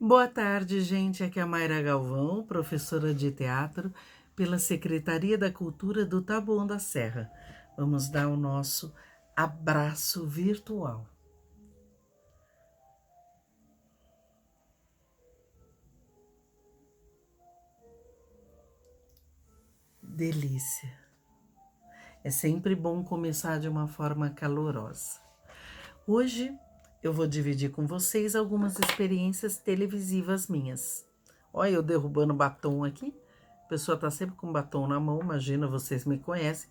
Boa tarde, gente. Aqui é a Mayra Galvão, professora de teatro pela Secretaria da Cultura do Taboão da Serra. Vamos dar o nosso abraço virtual. Delícia. É sempre bom começar de uma forma calorosa. Hoje eu vou dividir com vocês algumas experiências televisivas minhas. Olha, eu derrubando batom aqui. A pessoa tá sempre com batom na mão, imagina, vocês me conhecem.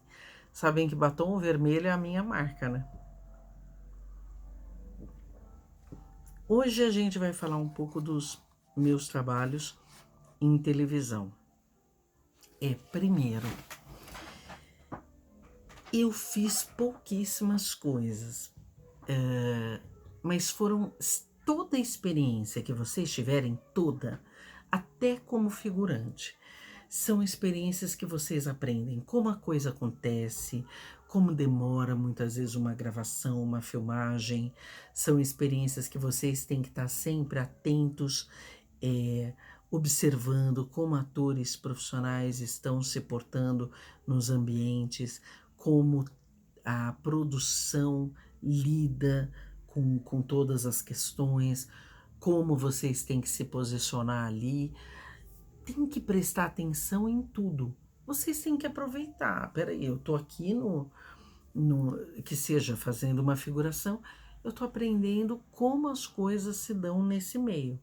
Sabem que batom vermelho é a minha marca, né? Hoje a gente vai falar um pouco dos meus trabalhos em televisão. Primeiro, eu fiz pouquíssimas coisas, mas foram toda a experiência que vocês tiverem, toda, até como figurante. São experiências que vocês aprendem como a coisa acontece, como demora muitas vezes uma gravação, uma filmagem. São experiências que vocês têm que estar sempre atentos, é, observando como atores profissionais estão se portando nos ambientes, como a produção lida com todas as questões, como vocês têm que se posicionar ali. Tem que prestar atenção em tudo. Vocês têm que aproveitar. Peraí, eu tô aqui que seja fazendo uma figuração, eu tô aprendendo como as coisas se dão nesse meio.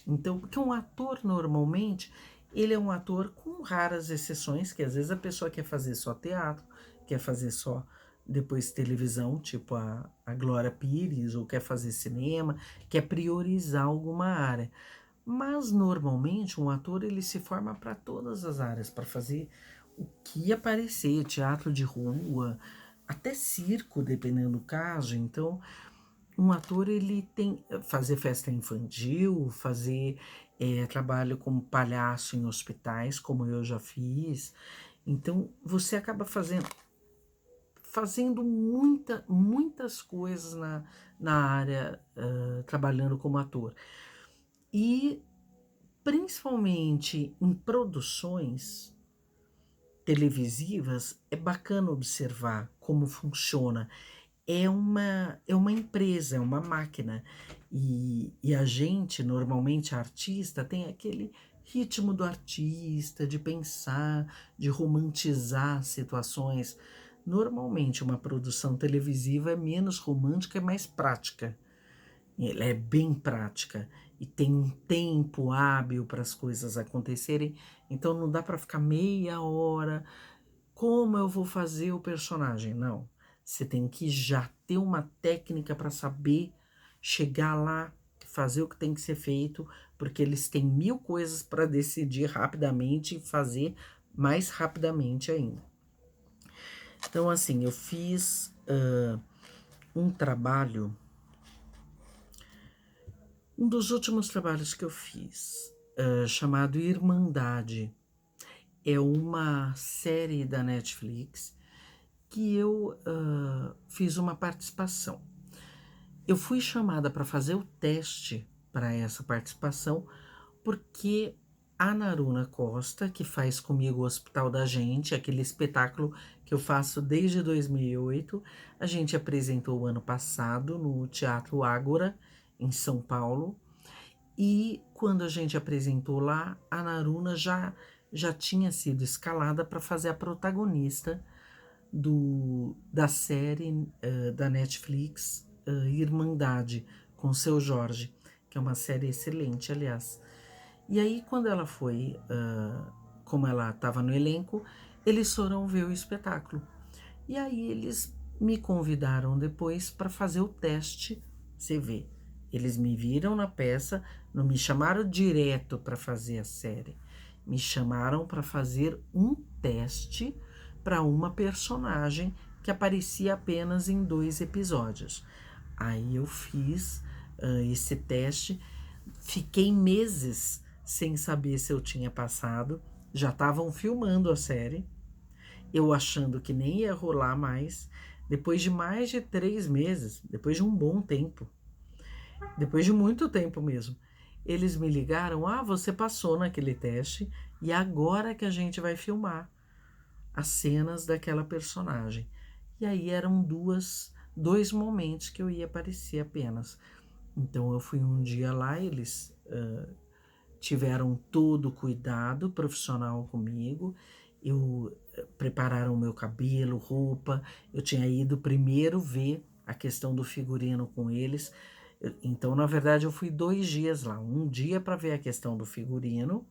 Então, porque um ator normalmente, ele é um ator com raras exceções, que às vezes a pessoa quer fazer só teatro, quer fazer só depois televisão, tipo a Glória Pires, ou quer fazer cinema, quer priorizar alguma área. Mas normalmente um ator ele se forma para todas as áreas, para fazer o que aparecer, teatro de rua, até circo, dependendo do caso. Então, um ator ele tem fazer festa infantil, fazer trabalho como palhaço em hospitais, como eu já fiz. Então, você acaba fazendo muitas coisas na área, trabalhando como ator. E principalmente em produções televisivas, é bacana observar como funciona. É uma empresa, é uma máquina. E a gente, normalmente, artista, tem aquele ritmo do artista, de pensar, de romantizar situações. Normalmente, uma produção televisiva é menos romântica, é mais prática. Ela é bem prática e tem um tempo hábil para as coisas acontecerem, então não dá para ficar meia hora. Como eu vou fazer o personagem? Não. Você tem que já ter uma técnica para saber chegar lá, fazer o que tem que ser feito, porque eles têm mil coisas para decidir rapidamente e fazer mais rapidamente ainda. Então, assim, eu fiz um trabalho. Um dos últimos trabalhos que eu fiz, chamado Irmandade, é uma série da Netflix que eu fiz uma participação. Eu fui chamada para fazer o teste para essa participação porque a Naruna Costa, que faz comigo o Hospital da Gente, aquele espetáculo que eu faço desde 2008, a gente apresentou o ano passado no Teatro Ágora, em São Paulo. E quando a gente apresentou lá, a Naruna já tinha sido escalada para fazer a protagonista da série da Netflix, Irmandade, com o Seu Jorge, que é uma série excelente, aliás. E aí, quando ela foi, como ela estava no elenco, eles foram ver o espetáculo. E aí eles me convidaram depois para fazer o teste. Você vê, eles me viram na peça, não me chamaram direto para fazer a série, me chamaram para fazer um teste para uma personagem que aparecia apenas em 2 episódios. Aí eu fiz esse teste, fiquei meses sem saber se eu tinha passado, já estavam filmando a série, eu achando que nem ia rolar mais. Depois de mais de 3 meses, depois de um bom tempo, depois de muito tempo mesmo, eles me ligaram: ah, você passou naquele teste e agora que a gente vai filmar as cenas daquela personagem. E aí eram dois momentos que eu ia aparecer apenas. Então eu fui um dia lá, eles tiveram todo o cuidado profissional comigo. Prepararam o meu cabelo, roupa. Eu tinha ido primeiro ver a questão do figurino com eles. Então, na verdade, eu fui 2 dias lá. Um dia para ver a questão do figurino,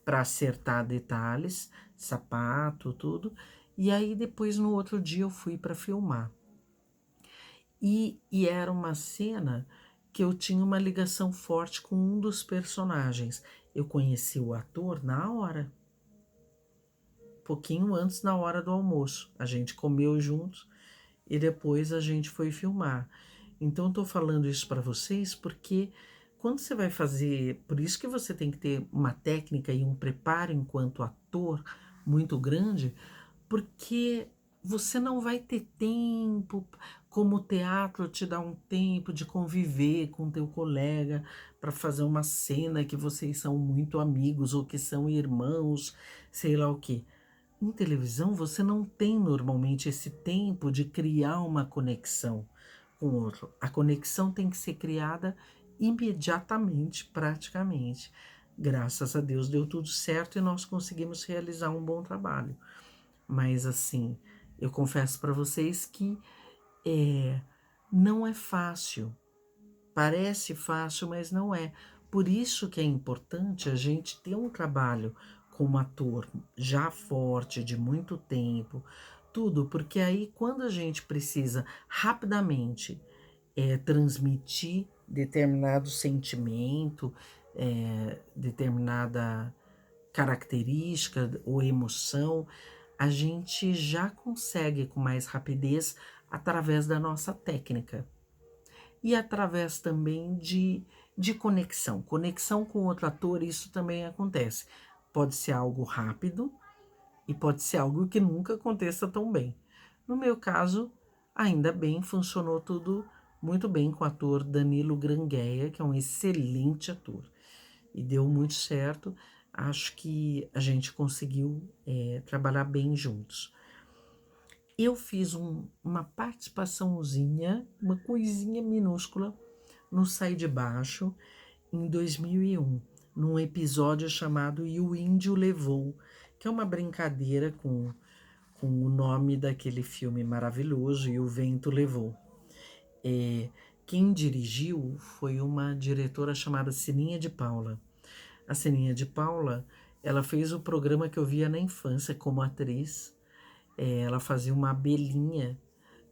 para acertar detalhes, sapato, tudo. E aí, depois, no outro dia, eu fui para filmar. E era uma cena que eu tinha uma ligação forte com um dos personagens. Eu conheci o ator na hora, pouquinho antes na hora do almoço. A gente comeu juntos e depois a gente foi filmar. Então, estou falando isso para vocês porque quando você vai fazer, por isso que você tem que ter uma técnica e um preparo enquanto ator muito grande, porque você não vai ter tempo, como o teatro te dá um tempo de conviver com teu colega para fazer uma cena que vocês são muito amigos ou que são irmãos, sei lá o quê. Em televisão, você não tem normalmente esse tempo de criar uma conexão com o outro. A conexão tem que ser criada imediatamente, praticamente. Graças a Deus deu tudo certo e nós conseguimos realizar um bom trabalho. Mas assim, eu confesso para vocês que é, não é fácil. Parece fácil, mas não é. Por isso que é importante a gente ter um trabalho como ator já forte, de muito tempo, tudo, porque aí quando a gente precisa rapidamente transmitir determinado sentimento, determinada característica ou emoção, a gente já consegue com mais rapidez através da nossa técnica e através também de conexão. Conexão com outro ator, isso também acontece. Pode ser algo rápido e pode ser algo que nunca aconteça tão bem. No meu caso, ainda bem, funcionou tudo muito bem com o ator Danilo Grangueia, que é um excelente ator. E deu muito certo. Acho que a gente conseguiu trabalhar bem juntos. Eu fiz uma participaçãozinha, uma coisinha minúscula no Sai de Baixo, em 2001, num episódio chamado E o Índio Levou, que é uma brincadeira com o nome daquele filme maravilhoso, E o Vento Levou. Quem dirigiu foi uma diretora chamada Sininha de Paula. A Sininha de Paula, ela fez o programa que eu via na infância como atriz. Ela fazia uma abelhinha,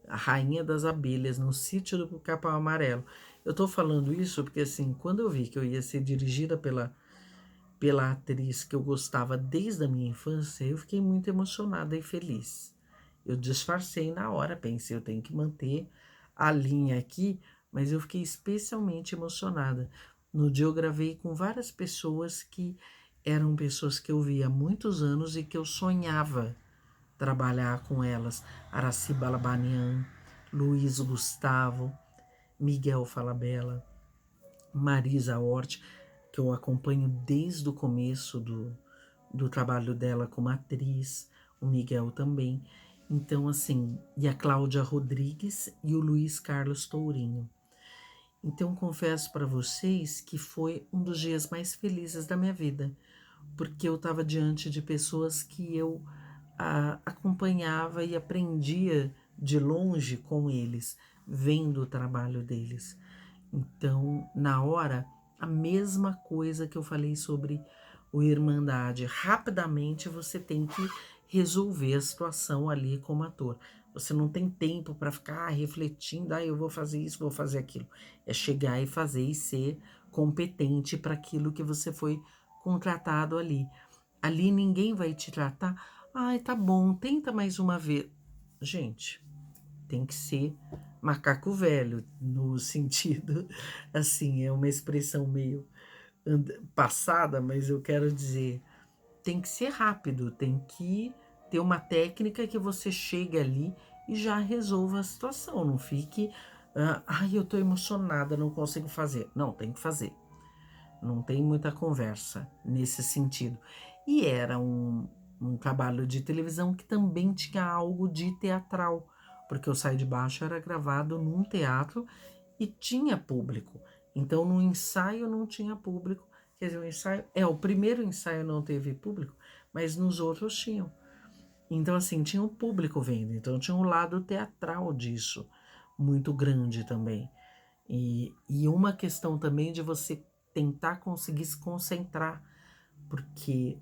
a rainha das abelhas, no sítio do Capão Amarelo. Eu tô falando isso porque, assim, quando eu vi que eu ia ser dirigida pela atriz que eu gostava desde a minha infância, eu fiquei muito emocionada e feliz. Eu disfarcei na hora, pensei, eu tenho que manter a linha aqui, mas eu fiquei especialmente emocionada. No dia eu gravei com várias pessoas que eram pessoas que eu via há muitos anos e que eu sonhava trabalhar com elas. Araci Balabanian, Luiz Gustavo, Miguel Falabella, Marisa Hort, que eu acompanho desde o começo do trabalho dela como atriz, o Miguel também. Então, assim, e a Cláudia Rodrigues e o Luiz Carlos Tourinho. Então, confesso para vocês que foi um dos dias mais felizes da minha vida, porque eu estava diante de pessoas que eu acompanhava e aprendia de longe com eles, vendo o trabalho deles. Então, na hora, a mesma coisa que eu falei sobre o Irmandade, rapidamente você tem que resolver a situação ali como ator. Você não tem tempo para ficar refletindo, eu vou fazer isso, vou fazer aquilo. É chegar e fazer e ser competente para aquilo que você foi contratado ali. Ali ninguém vai te tratar, ai, tá bom, tenta mais uma vez. Gente, tem que ser macaco velho, no sentido, assim, é uma expressão meio passada, mas eu quero dizer, tem que ser rápido, tem que ter uma técnica que você chegue ali e já resolva a situação, não fique, ai, eu tô emocionada, não consigo fazer. Não, tem que fazer. não tem muita conversa nesse sentido. E era um trabalho de televisão que também tinha algo de teatral, porque o Sai de Baixo era gravado num teatro e tinha público. Então no ensaio não tinha público. Quer dizer, o primeiro ensaio não teve público, mas nos outros tinham. Então, assim, tinha um público vendo, então tinha um lado teatral disso, muito grande também. E uma questão também de você tentar conseguir se concentrar, porque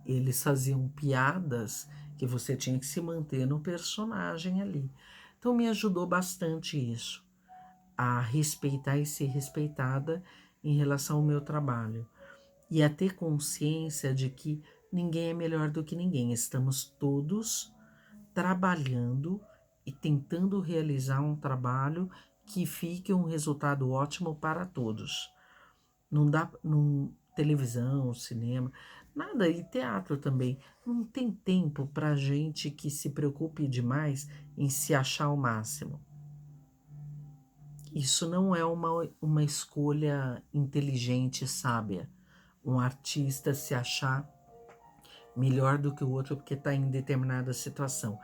eles faziam piadas que você tinha que se manter no personagem ali. Então me ajudou bastante isso, a respeitar e ser respeitada em relação ao meu trabalho. E a ter consciência de que ninguém é melhor do que ninguém. Estamos todos trabalhando e tentando realizar um trabalho que fique um resultado ótimo para todos. Não dá, não, televisão, cinema, nada, e teatro também. Não tem tempo para gente que se preocupe demais em se achar o máximo. Isso não é uma escolha inteligente e sábia. Um artista se achar melhor do que o outro porque está em determinada situação.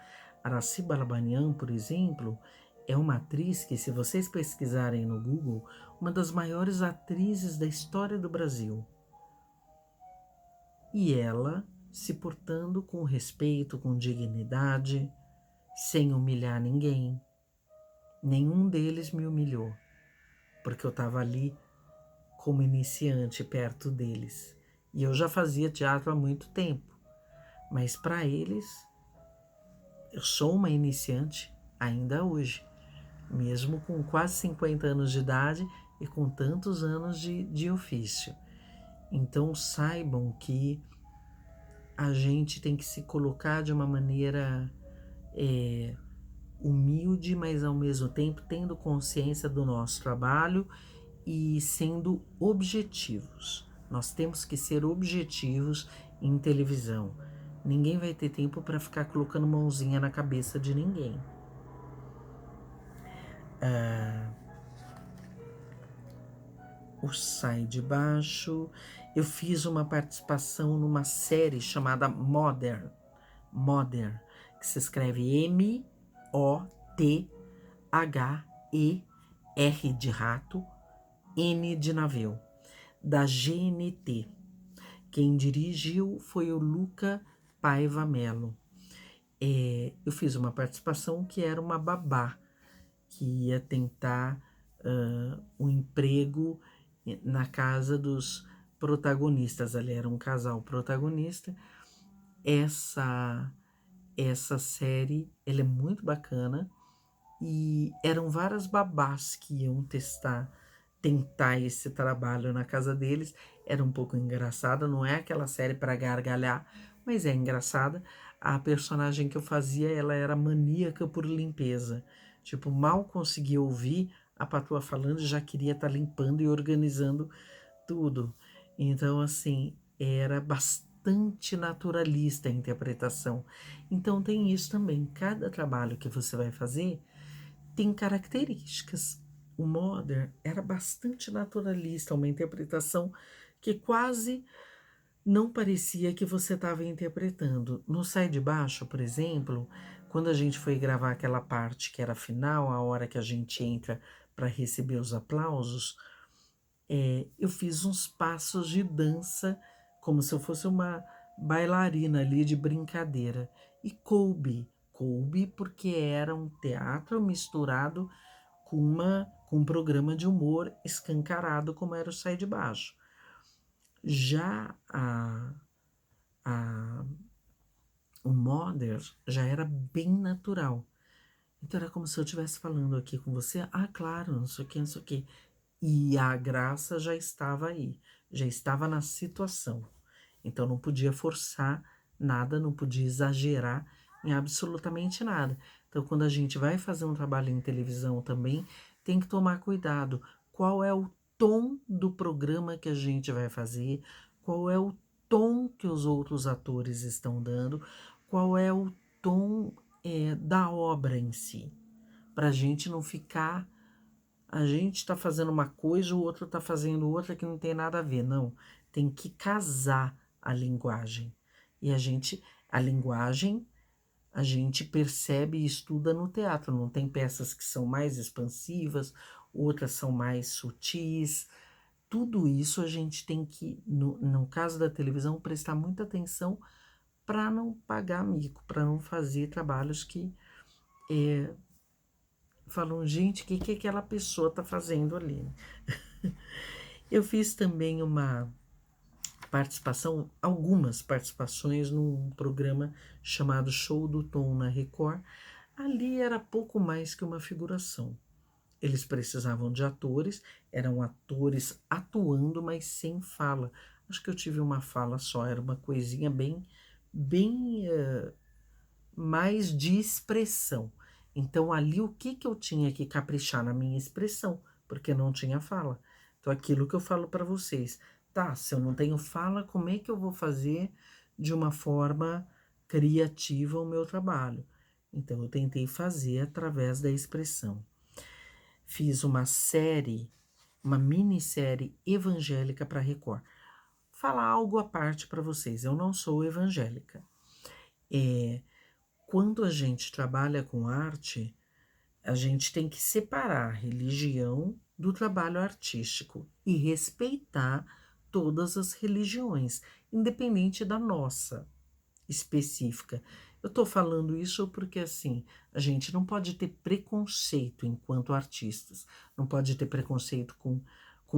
Araci Balabanian, por exemplo, é uma atriz que, se vocês pesquisarem no Google, uma das maiores atrizes da história do Brasil. E ela se portando com respeito, com dignidade, sem humilhar ninguém. Nenhum deles me humilhou, porque eu estava ali como iniciante perto deles. E eu já fazia teatro há muito tempo, mas para eles, eu sou uma iniciante ainda hoje, mesmo com quase 50 anos de idade e com tantos anos de ofício. Então saibam que a gente tem que se colocar de uma maneira humilde, mas ao mesmo tempo tendo consciência do nosso trabalho e sendo objetivos. Nós temos que ser objetivos em televisão. Ninguém vai ter tempo para ficar colocando mãozinha na cabeça de ninguém. O Sai de Baixo. Eu fiz uma participação numa série chamada Modern, que se escreve M-O-T-H-E-R de rato, N de navio, da GNT. Quem dirigiu foi o Luca Paiva Mello. Eu fiz uma participação que era uma babá, que ia tentar um emprego na casa dos protagonistas. Ali era um casal protagonista. Essa série, ela é muito bacana e eram várias babás que iam tentar esse trabalho na casa deles. Era um pouco engraçada, não é aquela série para gargalhar, mas é engraçada. A personagem que eu fazia, ela era maníaca por limpeza. Tipo, mal conseguia ouvir a patroa falando e já queria estar limpando e organizando tudo. Então, assim, era bastante naturalista a interpretação. Então, tem isso também. Cada trabalho que você vai fazer tem características. O Modern era bastante naturalista, uma interpretação que quase não parecia que você estava interpretando. No Sai de Baixo, por exemplo, quando a gente foi gravar aquela parte que era final, a hora que a gente entra para receber os aplausos, eu fiz uns passos de dança, como se eu fosse uma bailarina ali de brincadeira. E coube porque era um teatro misturado com um programa de humor escancarado, como era o Sai de Baixo. Já a, o Modern já era bem natural. Então era como se eu estivesse falando aqui com você, claro, não sei o que, não sei o que. E a graça já estava aí, já estava na situação. Então não podia forçar nada, não podia exagerar em absolutamente nada. Então quando a gente vai fazer um trabalho em televisão também, tem que tomar cuidado. Qual é o tom do programa que a gente vai fazer? Qual é o tom que os outros atores estão dando? Qual é o tom da obra em si? Para a gente não ficar a gente está fazendo uma coisa, o outro está fazendo outra que não tem nada a ver. Não, tem que casar a linguagem. E a linguagem, a gente percebe e estuda no teatro. Não tem peças que são mais expansivas, outras são mais sutis. Tudo isso a gente tem que, no caso da televisão, prestar muita atenção para não pagar mico, para não fazer trabalhos que falam, gente, o que, que aquela pessoa está fazendo ali? Eu fiz também uma participação, algumas participações num programa chamado Show do Tom na Record. Ali era pouco mais que uma figuração. Eles precisavam de atores, eram atores atuando, mas sem fala. Acho que eu tive uma fala só, era uma coisinha bem mais de expressão. Então ali o que que eu tinha que caprichar na minha expressão, porque não tinha fala. Então aquilo que eu falo para vocês, tá, se eu não tenho fala, como é que eu vou fazer de uma forma criativa o meu trabalho? Então eu tentei fazer através da expressão. Fiz uma minissérie evangélica para Record. Falar algo à parte para vocês, eu não sou evangélica. Quando a gente trabalha com arte, a gente tem que separar a religião do trabalho artístico e respeitar todas as religiões, independente da nossa específica. Eu estou falando isso porque, assim, a gente não pode ter preconceito enquanto artistas, não pode ter preconceito com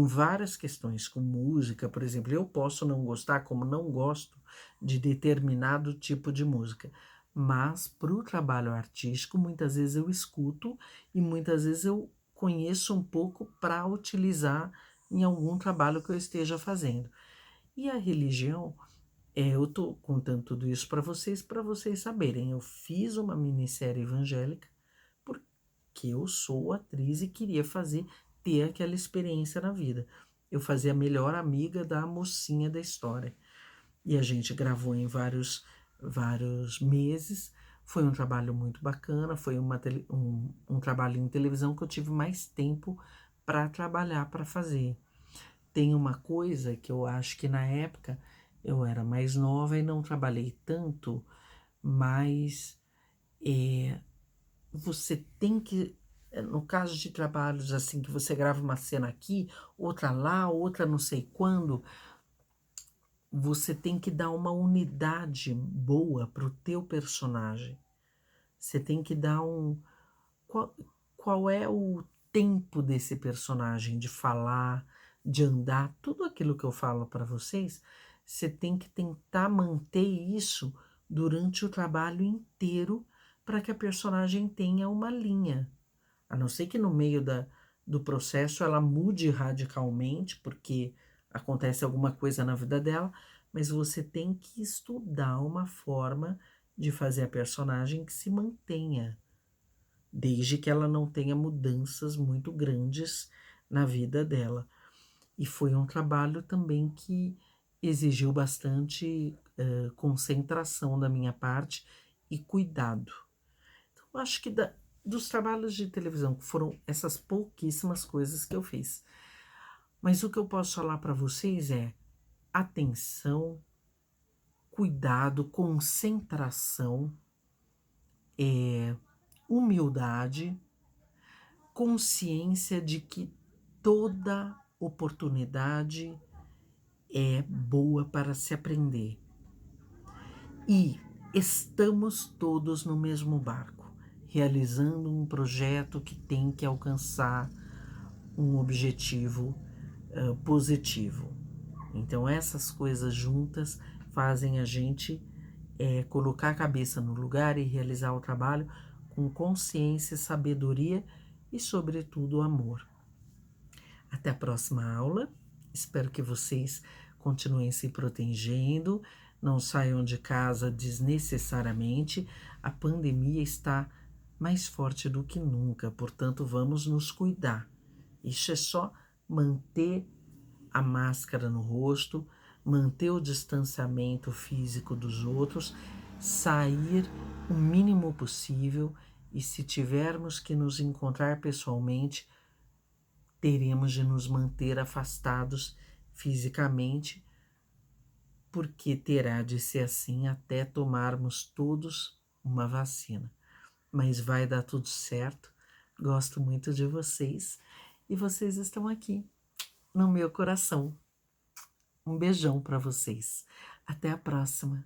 várias questões, com música, por exemplo. Eu posso não gostar, como não gosto de determinado tipo de música, mas para o trabalho artístico, muitas vezes eu escuto e muitas vezes eu conheço um pouco para utilizar em algum trabalho que eu esteja fazendo. E a religião, eu estou contando tudo isso para vocês saberem. Eu fiz uma minissérie evangélica porque eu sou atriz e queria ter aquela experiência na vida. Eu fazia a melhor amiga da mocinha da história. E a gente gravou em vários meses. Foi um trabalho muito bacana, foi um trabalho em televisão que eu tive mais tempo para trabalhar, para fazer. Tem uma coisa que eu acho que na época eu era mais nova e não trabalhei tanto, mas você tem que, no caso de trabalhos assim, que você grava uma cena aqui, outra lá, outra não sei quando, você tem que dar uma unidade boa para o teu personagem. Você tem que dar qual é o tempo desse personagem de falar, de andar, tudo aquilo que eu falo para vocês, você tem que tentar manter isso durante o trabalho inteiro para que a personagem tenha uma linha. A não ser que no meio do processo ela mude radicalmente, porque acontece alguma coisa na vida dela, mas você tem que estudar uma forma de fazer a personagem que se mantenha, desde que ela não tenha mudanças muito grandes na vida dela. E foi um trabalho também que exigiu bastante concentração da minha parte e cuidado. Então, eu acho que dos trabalhos de televisão, que foram essas pouquíssimas coisas que eu fiz. Mas o que eu posso falar para vocês é atenção, cuidado, concentração, humildade, consciência de que toda oportunidade é boa para se aprender. E estamos todos no mesmo barco, realizando um projeto que tem que alcançar um objetivo positivo. Então, essas coisas juntas fazem a gente colocar a cabeça no lugar e realizar o trabalho com consciência, sabedoria e, sobretudo, amor. Até a próxima aula. Espero que vocês continuem se protegendo, não saiam de casa desnecessariamente. A pandemia está mais forte do que nunca, portanto, vamos nos cuidar. Isso é só manter a máscara no rosto, manter o distanciamento físico dos outros, sair o mínimo possível e, se tivermos que nos encontrar pessoalmente, teremos de nos manter afastados fisicamente, porque terá de ser assim até tomarmos todos uma vacina. Mas vai dar tudo certo. Gosto muito de vocês e vocês estão aqui no meu coração. Um beijão para vocês. Até a próxima.